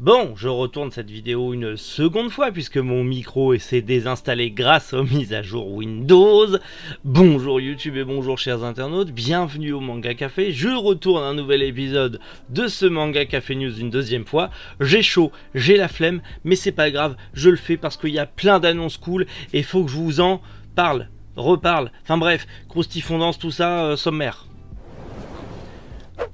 Bon, je retourne cette vidéo une seconde fois puisque mon micro s'est désinstallé grâce aux mises à jour Windows. Bonjour YouTube et bonjour chers internautes, bienvenue au Manga Café. Je retourne un nouvel épisode de ce Manga Café News une deuxième fois. J'ai chaud, j'ai la flemme, mais c'est pas grave, je le fais parce qu'il y a plein d'annonces cool et il faut que je vous en parle, reparle. Enfin bref, croustifondance, tout ça, sommaire.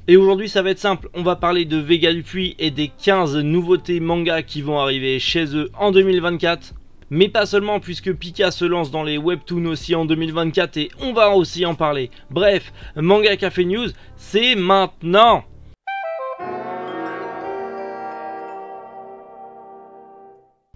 Et aujourd'hui ça va être simple, on va parler de Vega Dupuis et des 15 nouveautés manga qui vont arriver chez eux en 2024. Mais pas seulement puisque Pika se lance dans les webtoons aussi en 2024 et on va aussi en parler. Bref, Manga Café News, c'est maintenant.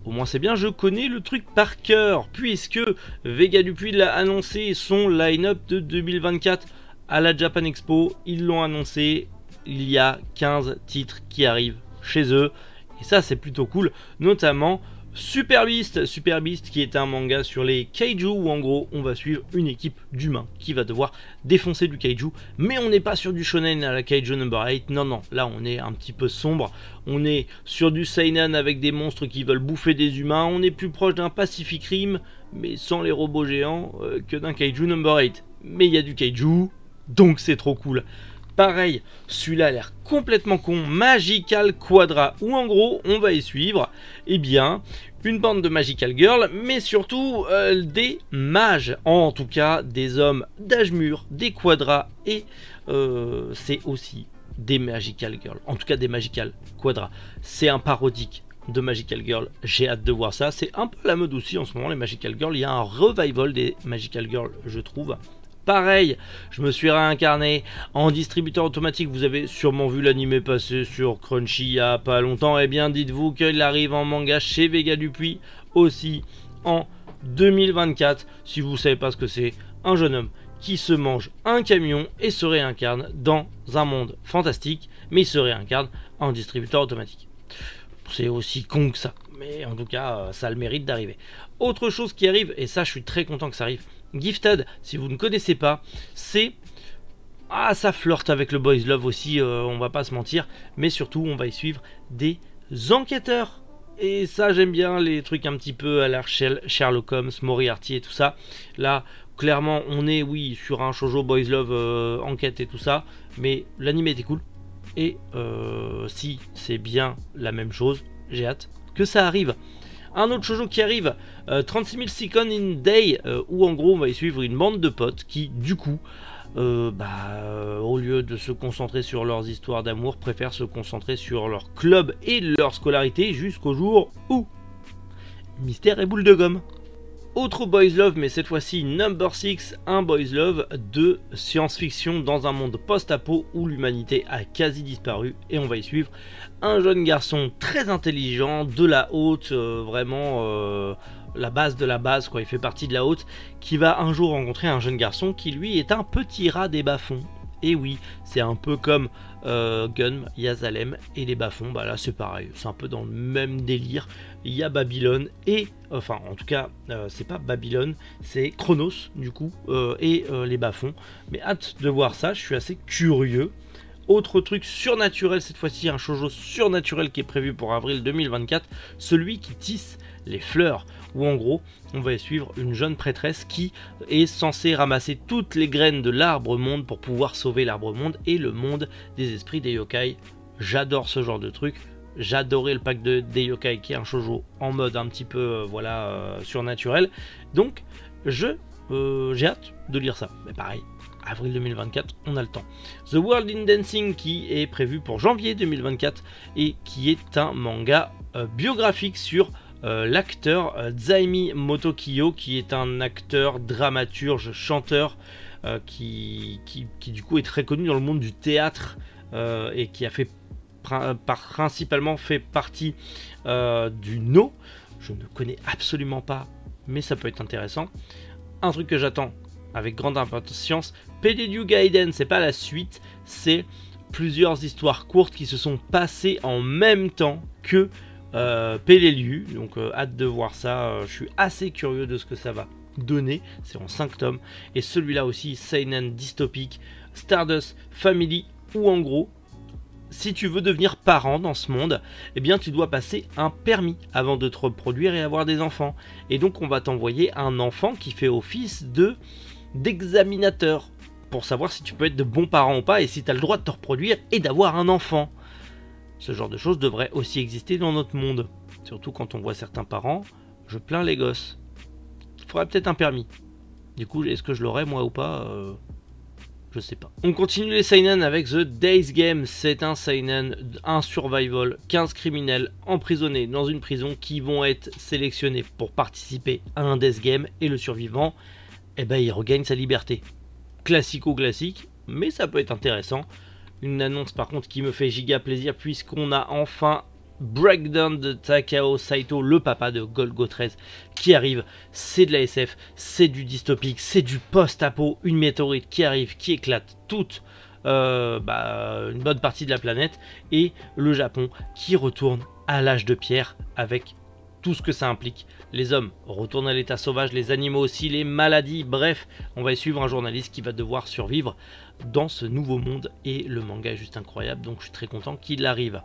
Au moins c'est bien, je connais le truc par cœur puisque Vega Dupuis l'a annoncé son line-up de 2024. À la Japan Expo, ils l'ont annoncé, il y a 15 titres qui arrivent chez eux. Et ça c'est plutôt cool, notamment Super Beast. Super Beast qui est un manga sur les kaiju où en gros on va suivre une équipe d'humains qui va devoir défoncer du kaiju. Mais on n'est pas sur du shonen à la kaiju number 8, non non, là on est un petit peu sombre. On est sur du seinen avec des monstres qui veulent bouffer des humains. On est plus proche d'un Pacific Rim mais sans les robots géants que d'un kaiju number 8. Mais il y a du kaiju, donc c'est trop cool. Pareil, celui-là a l'air complètement con, Magical Quadra, où en gros on va y suivre une bande de Magical Girls, mais surtout des mages, en tout cas des hommes d'âge mûr, des Quadras, et c'est aussi des Magical Girls, en tout cas des Magical Quadra. C'est un parodique de Magical Girl, j'ai hâte de voir ça. C'est un peu la mode aussi en ce moment les Magical Girls, il y a un revival des Magical Girls je trouve. Pareil, je me suis réincarné en distributeur automatique. Vous avez sûrement vu l'animé passer sur Crunchy il y a pas longtemps. Eh bien, dites-vous qu'il arrive en manga chez Vega Dupuis aussi en 2024. Si vous ne savez pas ce que c'est, un jeune homme qui se mange un camion et se réincarne dans un monde fantastique, mais il se réincarne en distributeur automatique. C'est aussi con que ça, mais en tout cas, ça a le mérite d'arriver. Autre chose qui arrive, et ça je suis très content que ça arrive, Gifted, si vous ne connaissez pas, c'est... Ah, ça flirte avec le Boys Love aussi, on va pas se mentir. Mais surtout, on va y suivre des enquêteurs. Et ça, j'aime bien les trucs un petit peu à la Sherlock Holmes, Moriarty et tout ça. Là, clairement, on est, oui, sur un shoujo Boys Love, enquête et tout ça. Mais l'anime était cool. Et si c'est bien la même chose, j'ai hâte que ça arrive. Un autre shoujo qui arrive, 36 000 Seconds in Day, où en gros on va y suivre une bande de potes qui du coup, au lieu de se concentrer sur leurs histoires d'amour, préfèrent se concentrer sur leur club et leur scolarité jusqu'au jour où mystère et boule de gomme. Autre Boys Love, mais cette fois-ci Number 6, un Boys Love de science-fiction dans un monde post-apo où l'humanité a quasi disparu et on va y suivre un jeune garçon très intelligent, de la haute, vraiment la base de la base, quoi. Il fait partie de la haute, qui va un jour rencontrer un jeune garçon qui lui est un petit rat des bas-fonds. Et oui, c'est un peu comme Gun, Yazalem et les bas-fonds, bah là c'est pareil, c'est un peu dans le même délire. Il y a Babylone et, enfin en tout cas, c'est pas Babylone, c'est Chronos du coup, et les bas-fonds. Mais hâte de voir ça, je suis assez curieux. Autre truc surnaturel, cette fois-ci un shoujo surnaturel qui est prévu pour avril 2024, celui qui tisse les fleurs, où en gros on va y suivre une jeune prêtresse qui est censée ramasser toutes les graines de l'arbre monde pour pouvoir sauver l'arbre monde et le monde des esprits des yokai. J'adore ce genre de truc, j'adorais le pack des yokai qui est un shoujo en mode un petit peu surnaturel, donc j'ai hâte de lire ça. Mais pareil, avril 2024, on a le temps. The World in Dancing qui est prévu pour janvier 2024 et qui est un manga biographique sur l'acteur Zaimi Motokiyo, qui est un acteur, dramaturge, chanteur qui du coup est très connu dans le monde du théâtre et qui a fait principalement fait partie du No. Je ne connais absolument pas, mais ça peut être intéressant. Un truc que j'attends avec grande impatience, Peleliu Gaiden, c'est pas la suite, c'est plusieurs histoires courtes qui se sont passées en même temps que Peleliu, donc hâte de voir ça, je suis assez curieux de ce que ça va donner, c'est en 5 tomes, et celui-là aussi, seinen dystopique, Stardust Family, où en gros, si tu veux devenir parent dans ce monde, eh bien tu dois passer un permis avant de te reproduire et avoir des enfants. Et donc on va t'envoyer un enfant qui fait office d'examinateur pour savoir si tu peux être de bons parents ou pas et si tu as le droit de te reproduire et d'avoir un enfant. Ce genre de choses devrait aussi exister dans notre monde. Surtout quand on voit certains parents, je plains les gosses. Il faudrait peut-être un permis. Du coup, est-ce que je l'aurai moi ou pas je sais pas. On continue les seinen avec The Days Game. C'est un seinen, un survival, 15 criminels emprisonnés dans une prison qui vont être sélectionnés pour participer à un Death Game et le survivant, eh ben, il regagne sa liberté. Classico-classique, mais ça peut être intéressant. Une annonce par contre qui me fait giga plaisir puisqu'on a enfin Breakdown de Takao Saito, le papa de Golgo 13, qui arrive. C'est de la SF, c'est du dystopique, c'est du post-apo, une météorite qui arrive, qui éclate toute une bonne partie de la planète, et le Japon qui retourne à l'âge de pierre avec tout ce que ça implique. Les hommes retournent à l'état sauvage, les animaux aussi, les maladies, bref, on va y suivre un journaliste qui va devoir survivre dans ce nouveau monde, et le manga est juste incroyable, donc je suis très content qu'il arrive.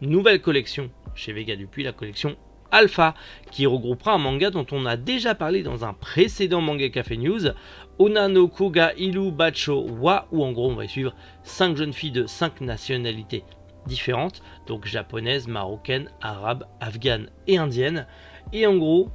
Nouvelle collection chez Vega Dupuis, la collection Alpha, qui regroupera un manga dont on a déjà parlé dans un précédent Manga Café News, Onano Koga Ilu Bacho Wa, où en gros on va y suivre 5 jeunes filles de 5 nationalités différentes, donc japonaises, marocaines, arabes, afghanes et indiennes, et en gros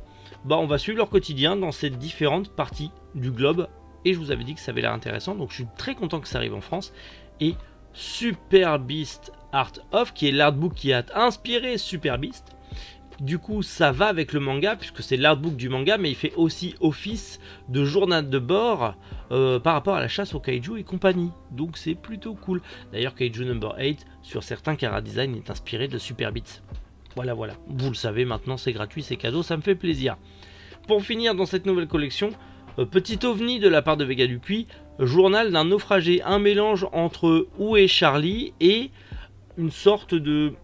on va suivre leur quotidien dans ces différentes parties du globe, et je vous avais dit que ça avait l'air intéressant, donc je suis très content que ça arrive en France. Et Super Beast Art of, qui est l'artbook qui a inspiré Super Beast. Du coup, ça va avec le manga, puisque c'est l'artbook du manga, mais il fait aussi office de journal de bord par rapport à la chasse au kaiju et compagnie. Donc c'est plutôt cool. D'ailleurs, Kaiju Number 8, sur certains Chara Design, est inspiré de Super Beats. Voilà. Vous le savez, maintenant c'est gratuit, c'est cadeau, ça me fait plaisir. Pour finir dans cette nouvelle collection, petit ovni de la part de Vega Dupuis, journal d'un naufragé, un mélange entre Où est Charlie et une sorte de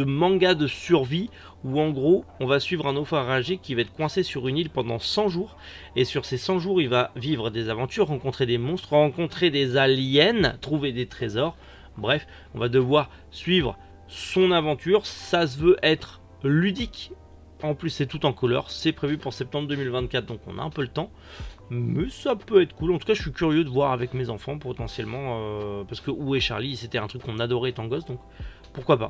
manga de survie où en gros on va suivre un naufragé qui va être coincé sur une île pendant 100 jours, et sur ces 100 jours il va vivre des aventures, rencontrer des monstres, rencontrer des aliens, trouver des trésors, bref on va devoir suivre son aventure. Ça se veut être ludique, en plus c'est tout en couleur, c'est prévu pour septembre 2024, donc on a un peu le temps. Mais ça peut être cool. En tout cas, je suis curieux de voir avec mes enfants potentiellement. Parce que Où est Charlie, c'était un truc qu'on adorait étant gosse. Donc pourquoi pas.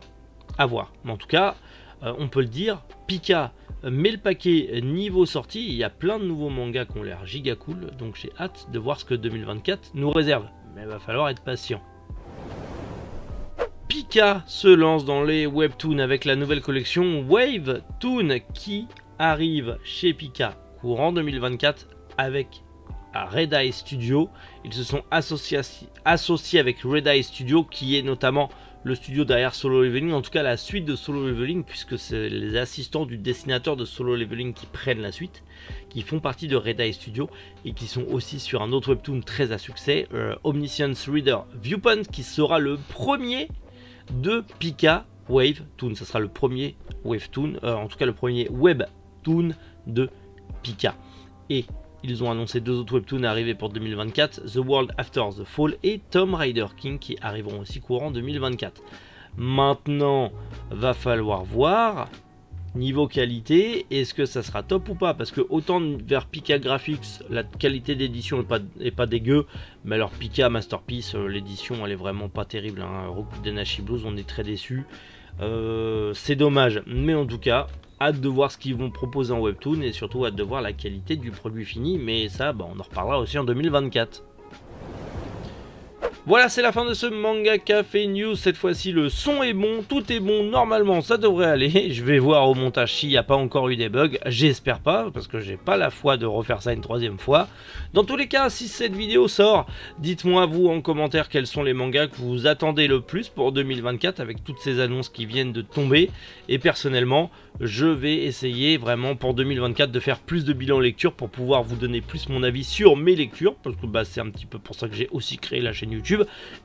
À voir. Mais en tout cas, on peut le dire. Pika met le paquet niveau sortie. Il y a plein de nouveaux mangas qui ont l'air giga cool. Donc j'ai hâte de voir ce que 2024 nous réserve. Mais il va falloir être patient. Pika se lance dans les webtoons avec la nouvelle collection Wave Toon qui arrive chez Pika courant 2024. Avec Red Eye Studio. Ils se sont associés avec Red Eye Studio, qui est notamment le studio derrière Solo Leveling, en tout cas la suite de Solo Leveling, puisque c'est les assistants du dessinateur de Solo Leveling qui prennent la suite, qui font partie de Red Eye Studio et qui sont aussi sur un autre webtoon très à succès, Omniscience Reader Viewpoint, qui sera le premier de Pika Wave Toon. Ça sera le premier webtoon, en tout cas le premier webtoon de Pika. Et ils ont annoncé 2 autres webtoons arrivés pour 2024, The World After the Fall et Tomb Raider King, qui arriveront aussi courant 2024. Maintenant, va falloir voir, niveau qualité, est-ce que ça sera top ou pas, parce que autant vers Pika Graphics, la qualité d'édition est pas dégueu, mais alors Pika Masterpiece, l'édition elle est vraiment pas terrible, hein. Roku Denashi Blues, on est très déçus, c'est dommage, mais en tout cas, hâte de voir ce qu'ils vont proposer en webtoon et surtout hâte de voir la qualité du produit fini, mais ça on en reparlera aussi en 2024. Voilà, c'est la fin de ce Manga Café News. Cette fois-ci, le son est bon, tout est bon, normalement ça devrait aller. Je vais voir au montage s'il n'y a pas encore eu des bugs. J'espère pas, parce que j'ai pas la foi de refaire ça une 3e fois. Dans tous les cas, si cette vidéo sort, dites-moi vous en commentaire quels sont les mangas que vous attendez le plus pour 2024 avec toutes ces annonces qui viennent de tomber. Et personnellement, je vais essayer vraiment pour 2024 de faire plus de bilan lecture pour pouvoir vous donner plus mon avis sur mes lectures, parce que c'est un petit peu pour ça que j'ai aussi créé la chaîne YouTube.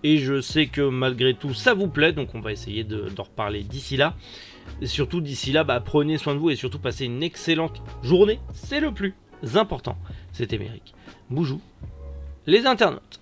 Et je sais que malgré tout ça vous plaît, donc on va essayer d'en reparler d'ici là. Et surtout d'ici là, prenez soin de vous et surtout passez une excellente journée, c'est le plus important. C'était Méric. Boujou les internautes.